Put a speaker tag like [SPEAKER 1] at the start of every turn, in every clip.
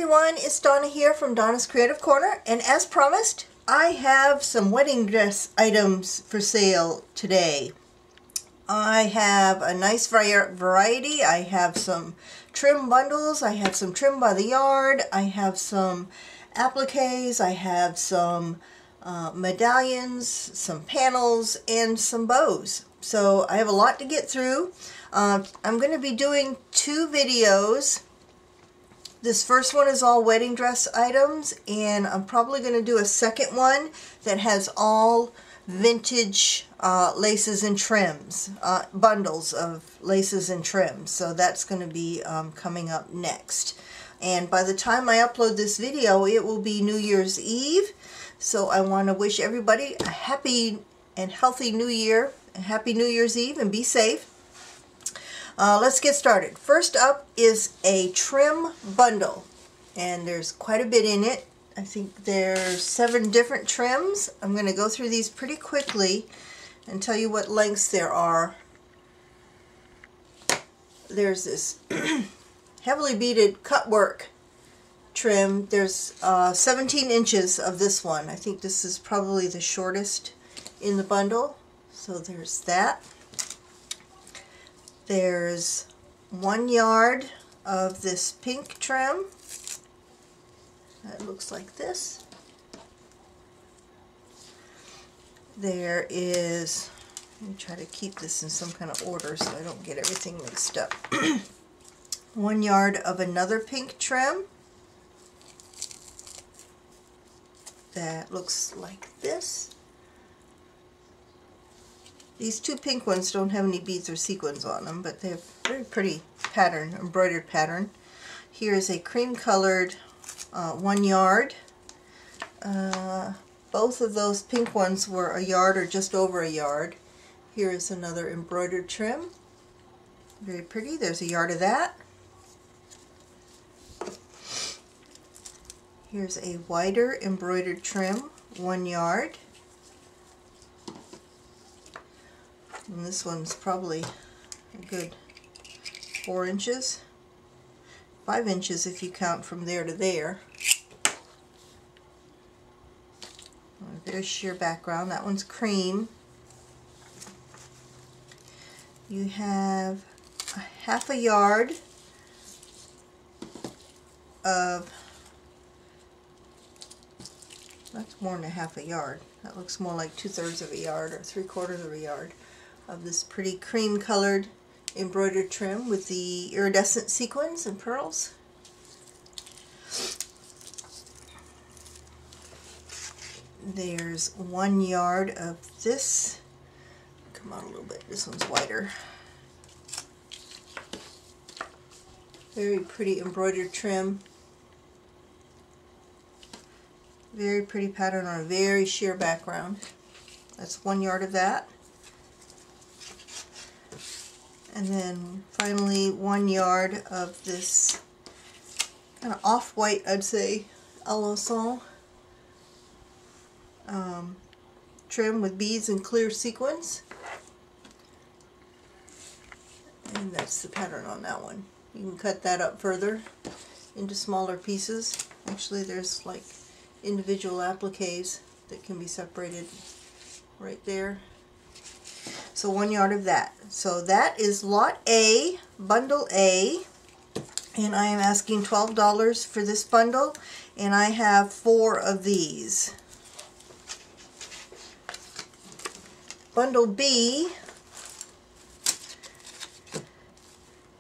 [SPEAKER 1] everyone, it's Donna here from Donna's Creative Corner, and as promised, I have some wedding dress items for sale today. I have a nice variety. I have some trim bundles, I have some trim by the yard, I have some appliques, I have some medallions, some panels, and some bows. So I have a lot to get through. I'm going to be doing two videos. This first one is all wedding dress items, and I'm probably going to do a second one that has all vintage laces and trims, bundles of laces and trims. So that's going to be coming up next. And by the time I upload this video, it will be New Year's Eve. So I want to wish everybody a happy and healthy New Year, and Happy New Year's Eve, and be safe. Let's get started. First up is a trim bundle, and there's quite a bit in it. I think there's 7 different trims. I'm going to go through these pretty quickly and tell you what lengths there are. There's this heavily beaded cutwork trim. There's 17 inches of this one. I think this is probably the shortest in the bundle. So there's that. There's 1 yard of this pink trim. That looks like this. There is, let me try to keep this in some kind of order so I don't get everything mixed up. 1 yard of another pink trim. That looks like this. These 2 pink ones don't have any beads or sequins on them, but they have very pretty pattern, embroidered pattern. Here is a cream colored 1 yard. Both of those pink ones were a yard or just over a yard. Here is another embroidered trim. Very pretty. There's a yard of that. Here's a wider embroidered trim, 1 yard. And this one's probably a good 4 inches. 5 inches if you count from there to there. There's sheer background. That one's cream. You have a half a yard of, that's more than a half a yard. That looks more like 2/3 of a yard or 3/4 of a yard of this pretty cream colored embroidered trim with the iridescent sequins and pearls. There's 1 yard of this. Come on a little bit, this one's wider. Very pretty embroidered trim. Very pretty pattern on a very sheer background. That's 1 yard of that. And then finally 1 yard of this kind of off-white, I'd say, alencon trim with beads and clear sequins. And that's the pattern on that one. You can cut that up further into smaller pieces. Actually, there's like individual appliques that can be separated right there. So 1 yard of that. So that is lot A, bundle A, and I am asking $12 for this bundle, and I have 4 of these. Bundle B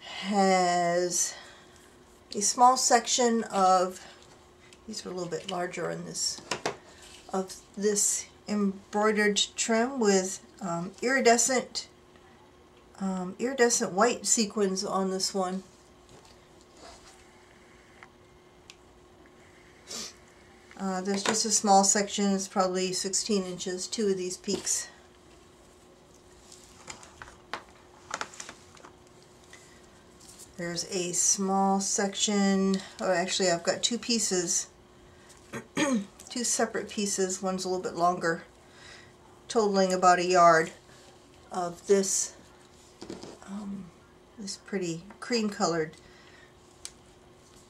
[SPEAKER 1] has a small section of, these are a little bit larger in this, of this embroidered trim with iridescent white sequins on this one. There's just a small section. It's probably 16 inches, 2 of these peaks. There's a small section, oh actually I've got 2 pieces, 2 separate pieces, one's a little bit longer, totaling about a yard of this this pretty cream colored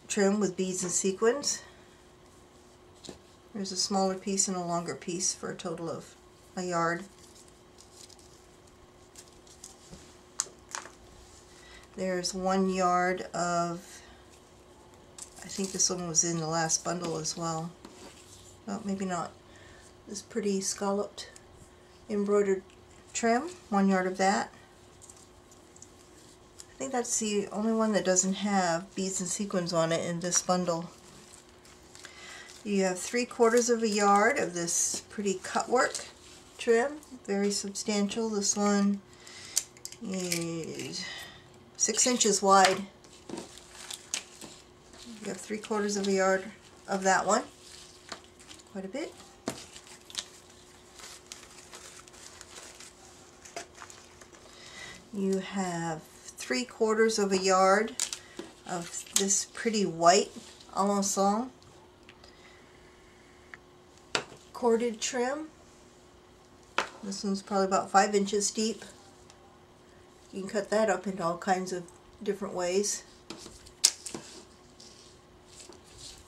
[SPEAKER 1] trim with beads and sequins. There's a smaller piece and a longer piece for a total of a yard. There's 1 yard of, I think this one was in the last bundle as well. Well, maybe not. This pretty scalloped embroidered trim, 1 yard of that. I think that's the only one that doesn't have beads and sequins on it in this bundle. You have 3/4 of a yard of this pretty cutwork trim, very substantial. This one is 6 inches wide. You have 3/4 of a yard of that one, quite a bit. You have 3/4 of a yard of this pretty white alencon corded trim. This one's probably about 5 inches deep. You can cut that up into all kinds of different ways.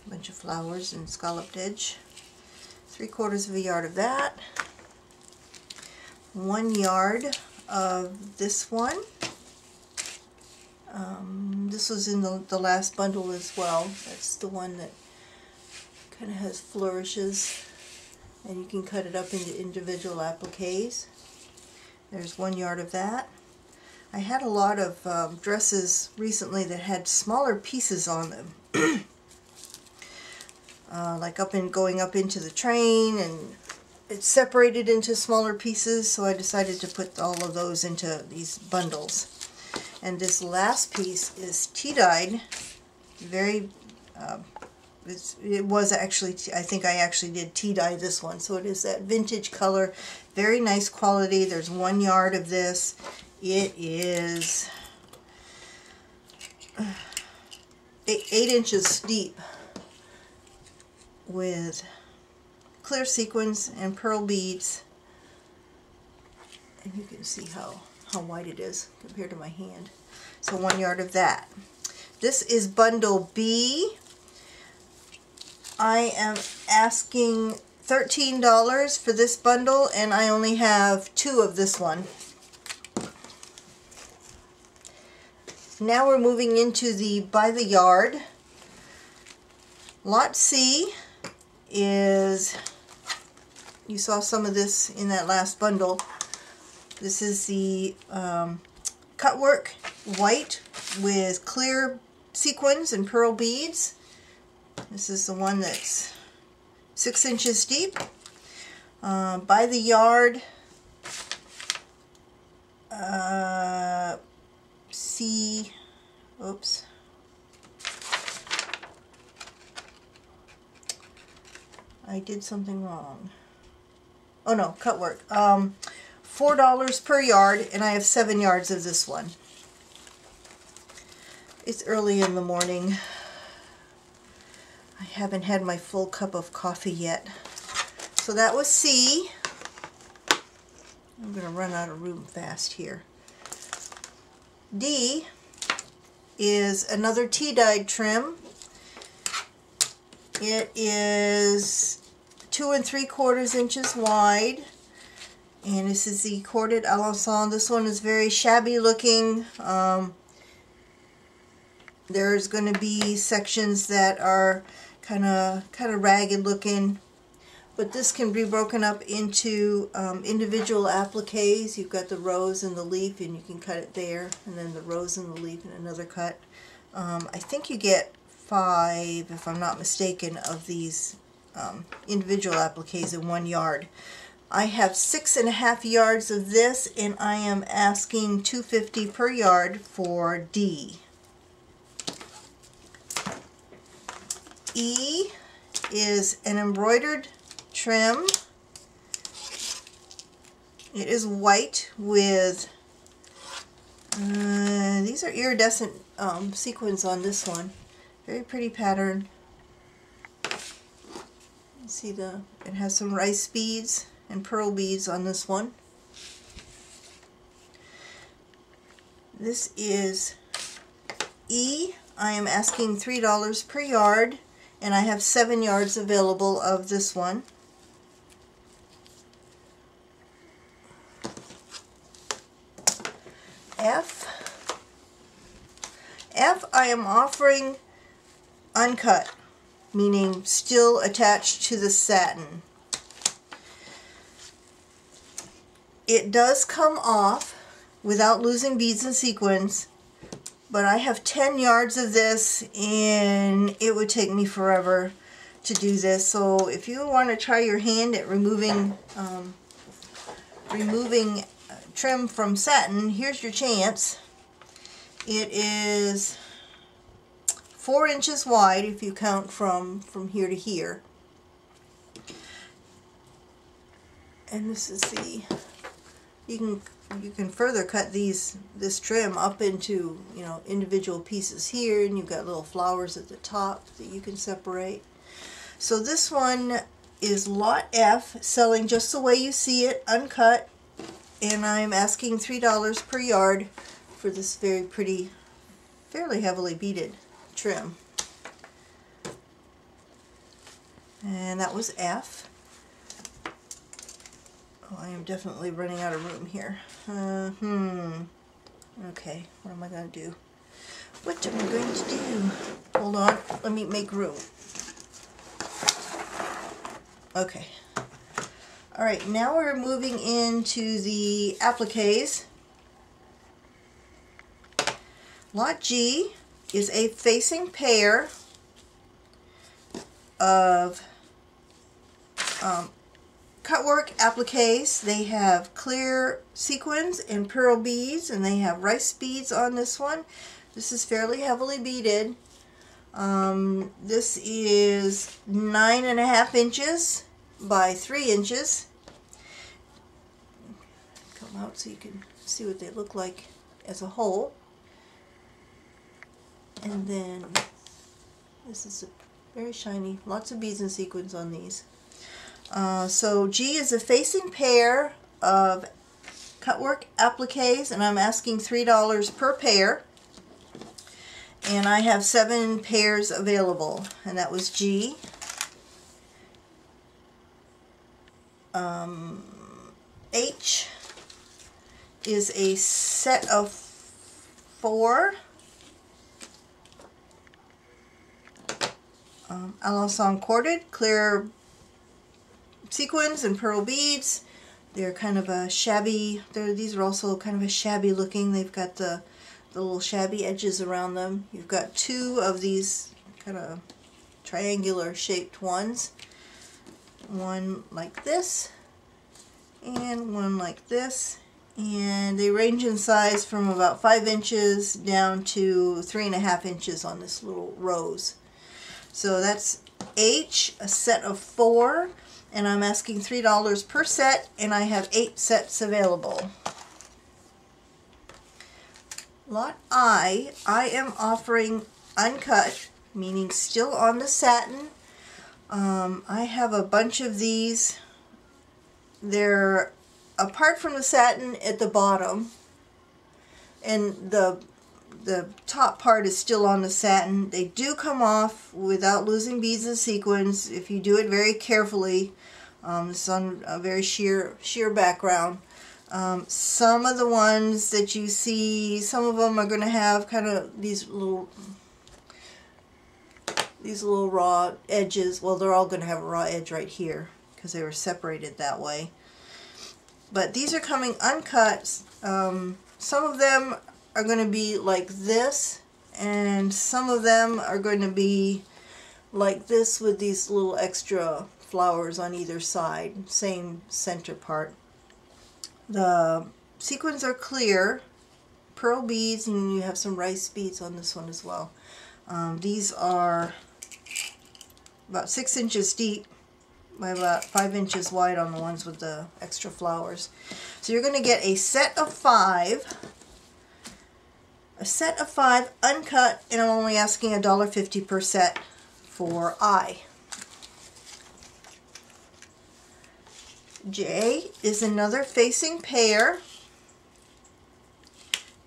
[SPEAKER 1] A bunch of flowers and scalloped edge. 3/4 of a yard of that. 1 yard of this one. This was in the last bundle as well. That's the one that kind of has flourishes, and you can cut it up into individual appliques. There's 1 yard of that. I had a lot of dresses recently that had smaller pieces on them, like going up into the train, and it's separated into smaller pieces, so I decided to put all of those into these bundles. And this last piece is tea-dyed, very, it was actually, I think I actually did tea-dye this one, so it is that vintage color, very nice quality. There's 1 yard of this. It is 8 inches deep with clear sequins and pearl beads, and you can see how wide it is compared to my hand. So 1 yard of that. This is bundle B. I am asking $13 for this bundle, and I only have 2 of this one. Now we're moving into the by the yard. Lot C is, you saw some of this in that last bundle. This is the cutwork white with clear sequins and pearl beads. This is the one that's 6 inches deep. By the yard, C, oops. I did something wrong. Oh no, cutwork. $4 per yard, and I have 7 yards of this one. It's early in the morning. I haven't had my full cup of coffee yet. So that was C. I'm going to run out of room fast here. D is another tea-dyed trim. It is 2 3/4 inches wide. And this is the corded alencon. This one is very shabby looking. There's going to be sections that are kind of ragged looking, but this can be broken up into individual appliques. You've got the rose and the leaf, and you can cut it there, and then the rose and the leaf and another cut. I think you get 5, if I'm not mistaken, of these individual appliques in 1 yard. I have 6.5 yards of this, and I am asking $2.50 per yard for D. E is an embroidered trim. It is white with, these are iridescent sequins on this one. Very pretty pattern. You see it has some rice beads and pearl beads on this one. This is E. I am asking $3 per yard, and I have 7 yards available of this one. F I am offering uncut, meaning still attached to the satin. It does come off without losing beads and sequins, but I have 10 yards of this and it would take me forever to do this. So if you want to try your hand at removing trim from satin, here's your chance. It is 4 inches wide if you count from here to here. And this is the, you can further cut this trim up into, you know, individual pieces here, and you've got little flowers at the top that you can separate. So this one is Lot F, selling just the way you see it, uncut, and I'm asking $3 per yard for this very pretty, fairly heavily beaded trim. And that was F. Oh, I am definitely running out of room here. Okay, what am I going to do? What am I going to do? Hold on, let me make room. Okay. Alright, now we're moving into the appliques. Lot G is a facing pair of cutwork appliques. They have clear sequins and pearl beads, and they have rice beads on this one. This is fairly heavily beaded. This is 9.5 inches by 3 inches. Come out so you can see what they look like as a whole. And then this is a very shiny, lots of beads and sequins on these. So G is a facing pair of cutwork appliques, and I'm asking $3 per pair. And I have 7 pairs available, and that was G. H is a set of 4 alencon corded clear sequins and pearl beads. They're kind of a shabby, these are also kind of a shabby looking. They've got the little shabby edges around them. You've got 2 of these kind of triangular shaped ones. One like this and one like this. And they range in size from about 5 inches down to 3.5 inches on this little rose. So that's H, a set of 4, and I'm asking $3 per set, and I have 8 sets available. Lot I am offering uncut, meaning still on the satin. I have a bunch of these. They're apart from the satin at the bottom, and the top part is still on the satin. They do come off without losing beads and sequins if you do it very carefully. This is on a very sheer background. Some of the ones that you see, some of them are going to have kind of these little raw edges. Well, they're all going to have a raw edge right here because they were separated that way. But these are coming uncut. Some of them are going to be like this, and some of them are going to be like this with these little extra flowers on either side, same center part. The sequins are clear, pearl beads, and you have some rice beads on this one as well. These are about 6 inches deep by about 5 inches wide on the ones with the extra flowers. So you're going to get a set of 5. A set of 5 uncut, and I'm only asking $1.50 per set for I. J is another facing pair.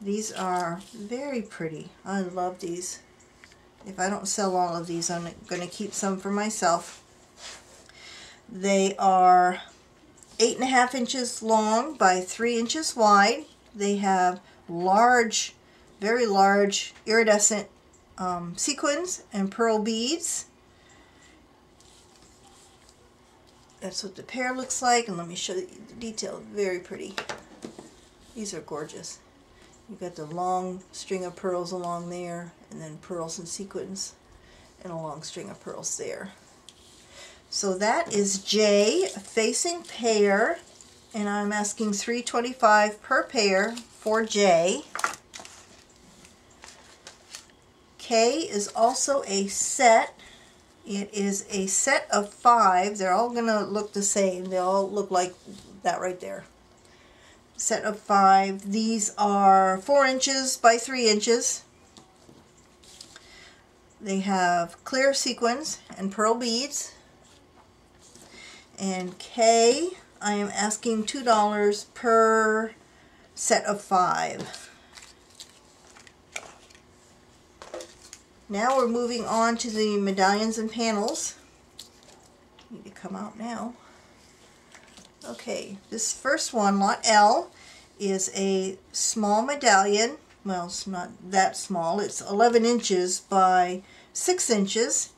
[SPEAKER 1] These are very pretty. I love these. If I don't sell all of these, I'm going to keep some for myself. They are 8.5 inches long by 3 inches wide. They have large, very large iridescent sequins and pearl beads. That's what the pair looks like, and let me show you the detail. Very pretty. These are gorgeous. You've got the long string of pearls along there, and then pearls and sequins, and a long string of pearls there. So that is J, a facing pair, and I'm asking $3.25 per pair for J. K is also a set. It is a set of 5. They're all going to look the same. They all look like that right there. Set of 5. These are 4 inches by 3 inches. They have clear sequins and pearl beads. And K, I am asking $2 per set of 5. Now we're moving on to the medallions and panels. Need to come out now. Okay, this first one, lot L, is a small medallion. Well, it's not that small. It's 11 inches by 6 inches.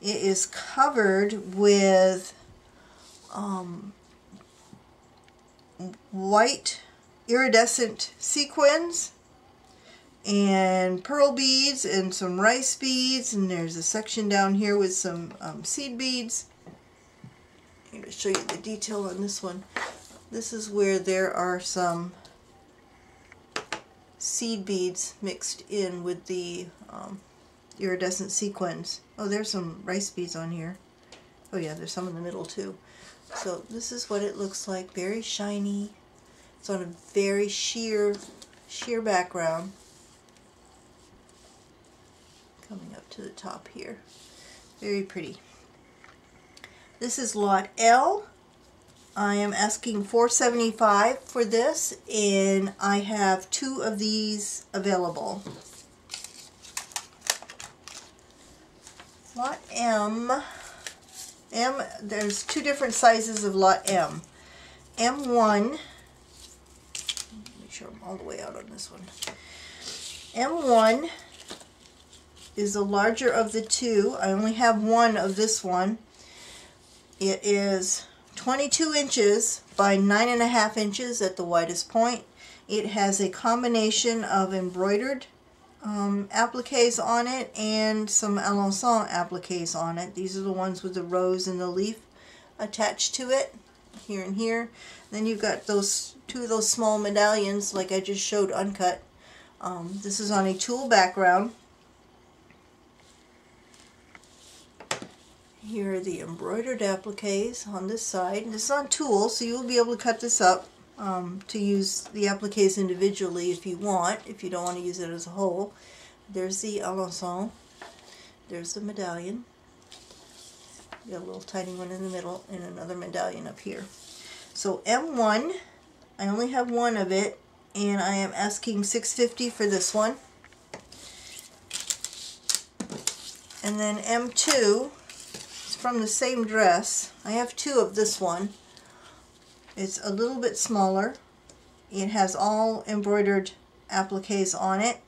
[SPEAKER 1] It is covered with white iridescent sequins and pearl beads and some rice beads, and there's a section down here with some seed beads. I'm going to show you the detail on this one. This is where there are some seed beads mixed in with the iridescent sequins. Oh, there's some rice beads on here. Oh yeah, there's some in the middle too. So this is what it looks like. Very shiny. It's on a very sheer background. Coming up to the top here. Very pretty. This is lot L. I am asking $4.75 for this, and I have 2 of these available. Lot M. There's 2 different sizes of lot M. M1, make sure I'm all the way out on this one. M1 is the larger of the 2. I only have 1 of this one. It is 22 inches by 9.5 inches at the widest point. It has a combination of embroidered appliques on it and some alencon appliques on it. These are the ones with the rose and the leaf attached to it, here and here. Then you've got those 2 of those small medallions like I just showed uncut. This is on a tulle background. Here are the embroidered appliques on this side. This is on tulle, so you will be able to cut this up to use the appliques individually if you want, if you don't want to use it as a whole. There's the alencon. There's the medallion. You got a little tiny one in the middle and another medallion up here. So M1, I only have 1 of it, and I am asking $6.50 for this one. And then M2, it's from the same dress. I have 2 of this one. It's a little bit smaller. It has all embroidered appliques on it.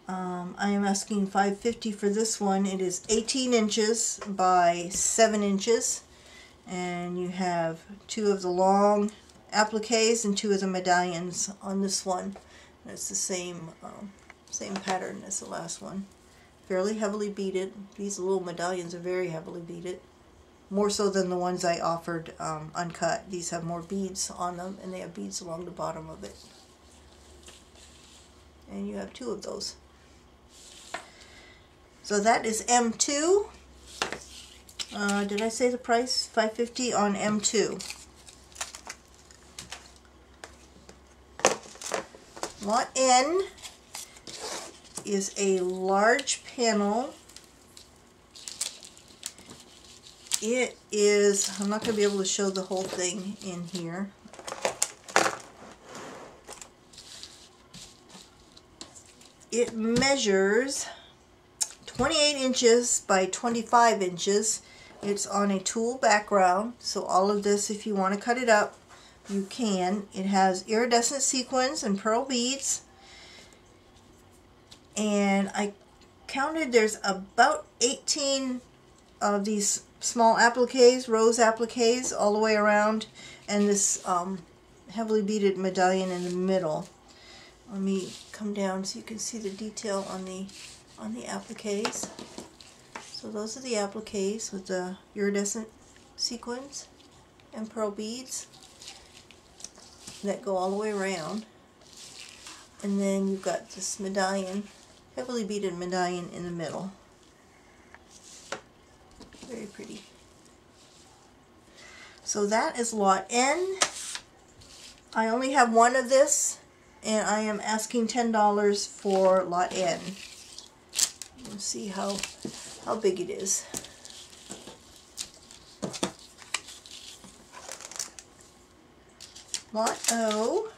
[SPEAKER 1] I am asking $5.50 for this one. It is 18 inches by 7 inches. And you have 2 of the long appliques and 2 of the medallions on this one. And it's the same pattern as the last one. Fairly heavily beaded. These little medallions are very heavily beaded. More so than the ones I offered uncut. These have more beads on them, and they have beads along the bottom of it. And you have 2 of those. So that is M2. Did I say the price? $5.50 on M2. Lot N is a large panel. It is, I'm not going to be able to show the whole thing in here. It measures 28 inches by 25 inches. It's on a tulle background, so all of this, if you want to cut it up, you can. It has iridescent sequins and pearl beads, and I counted there's about 18 of these small appliques, rose appliques all the way around, and this heavily beaded medallion in the middle. Let me come down so you can see the detail on the appliques. So those are the appliques with the iridescent sequins and pearl beads that go all the way around. And then you've got this medallion, heavily beaded medallion in the middle. Very pretty. So that is lot N. I only have one of this, and I am asking $10 for lot N. Let's see how big it is. Lot O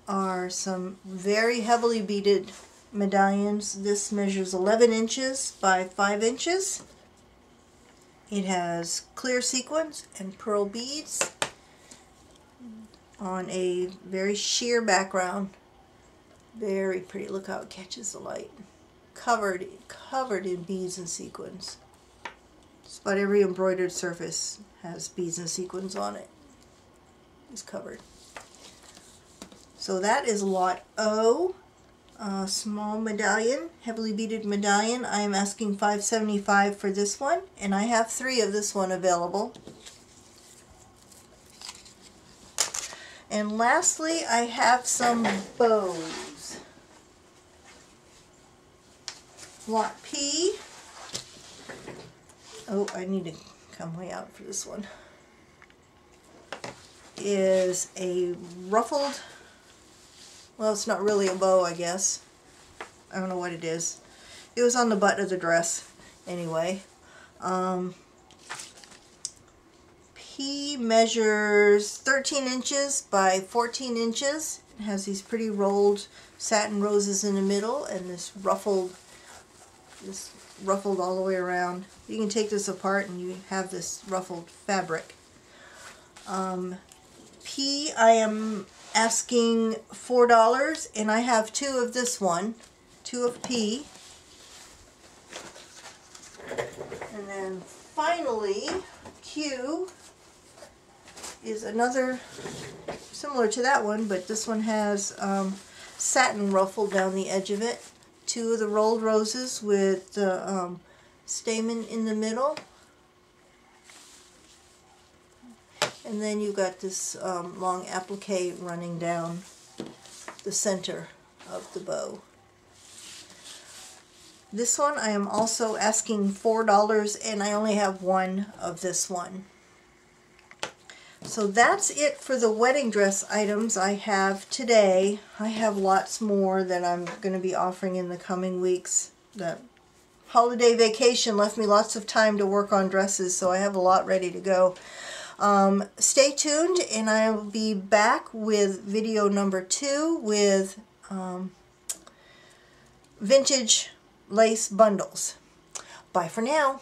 [SPEAKER 1] are some very heavily beaded medallions. This measures 11 inches by 5 inches. It has clear sequins and pearl beads on a very sheer background. Very pretty. Look how it catches the light. Covered in beads and sequins. Just about every embroidered surface has beads and sequins on it. It's covered. So that is lot O. Small medallion, heavily beaded medallion. I am asking $5.75 for this one, and I have 3 of this one available. And lastly, I have some bows. Lot P. Oh, I need to come way out for this one. Is a ruffled, well, it's not really a bow, I guess. I don't know what it is. It was on the butt of the dress anyway. P measures 13 inches by 14 inches. It has these pretty rolled satin roses in the middle, and this ruffled all the way around. You can take this apart and you have this ruffled fabric. P, I am asking $4, and I have 2 of this one, 2 of P. And then finally, Q is another similar to that one, but this one has satin ruffle down the edge of it. 2 of the rolled roses with the stamen in the middle. And then you've got this long applique running down the center of the bow. This one I am also asking $4, and I only have 1 of this one. So that's it for the wedding dress items I have today. I have lots more that I'm going to be offering in the coming weeks. The holiday vacation left me lots of time to work on dresses, so I have a lot ready to go. Stay tuned, and I will be back with video number 2 with vintage lace bundles. Bye for now.